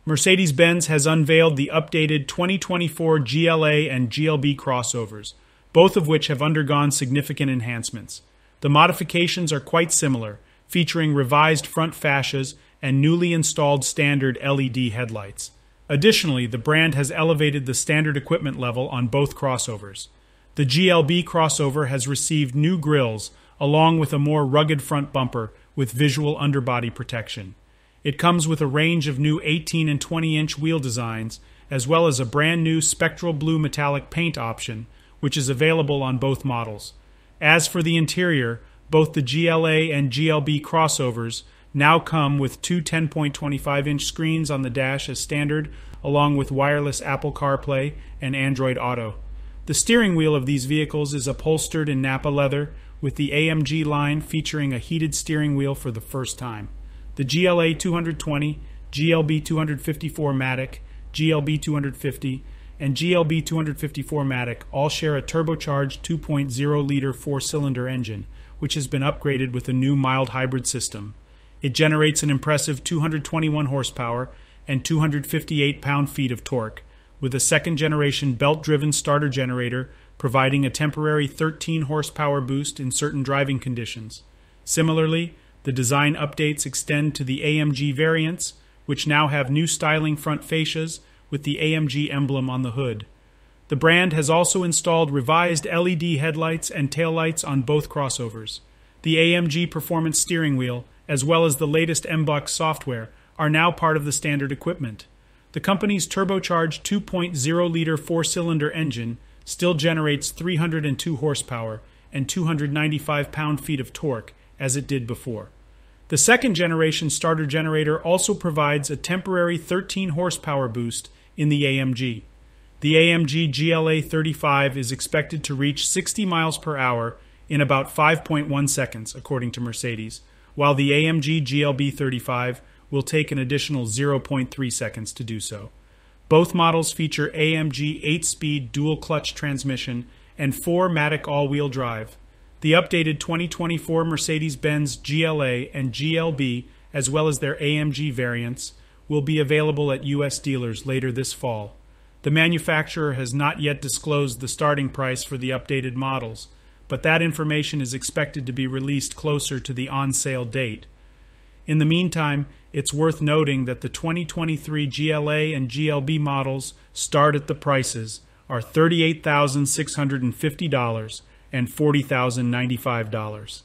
Mercedes-Benz has unveiled the updated 2024 GLA and GLB crossovers, both of which have undergone significant enhancements. The modifications are quite similar, featuring revised front fascias and newly installed standard LED headlights. Additionally, the brand has elevated the standard equipment level on both crossovers. The GLB crossover has received new grilles, along with a more rugged front bumper with visual underbody protection. It comes with a range of new 18 and 20-inch wheel designs, as well as a brand new Spectral Blue Metallic paint option, which is available on both models. As for the interior, both the GLA and GLB crossovers now come with two 10.25-inch screens on the dash as standard, along with wireless Apple CarPlay and Android Auto. The steering wheel of these vehicles is upholstered in Nappa leather, with the AMG Line featuring a heated steering wheel for the first time. The GLA 220, GLB 254 Matic, GLB 250, and GLB 254 Matic all share a turbocharged 2.0-liter four-cylinder engine, which has been upgraded with a new mild hybrid system. It generates an impressive 221 horsepower and 258 pound-feet of torque, with a second-generation belt-driven starter generator providing a temporary 13 horsepower boost in certain driving conditions. Similarly, the design updates extend to the AMG variants, which now have new styling front fascias with the AMG emblem on the hood. The brand has also installed revised LED headlights and taillights on both crossovers. The AMG Performance steering wheel, as well as the latest MBUX software, are now part of the standard equipment. The company's turbocharged 2.0-liter four-cylinder engine still generates 302 horsepower and 295 pound-feet of torque, as it did before. The second-generation starter generator also provides a temporary 13 horsepower boost in the AMG. The AMG GLA 35 is expected to reach 60 miles per hour in about 5.1 seconds, according to Mercedes, while the AMG GLB 35 will take an additional 0.3 seconds to do so. Both models feature AMG 8-speed dual-clutch transmission and 4MATIC all-wheel drive. The updated 2024 Mercedes-Benz GLA and GLB, as well as their AMG variants, will be available at U.S. dealers later this fall. The manufacturer has not yet disclosed the starting price for the updated models, but that information is expected to be released closer to the on-sale date. In the meantime, it's worth noting that the 2023 GLA and GLB models start at the prices are $38,650 and $40,095.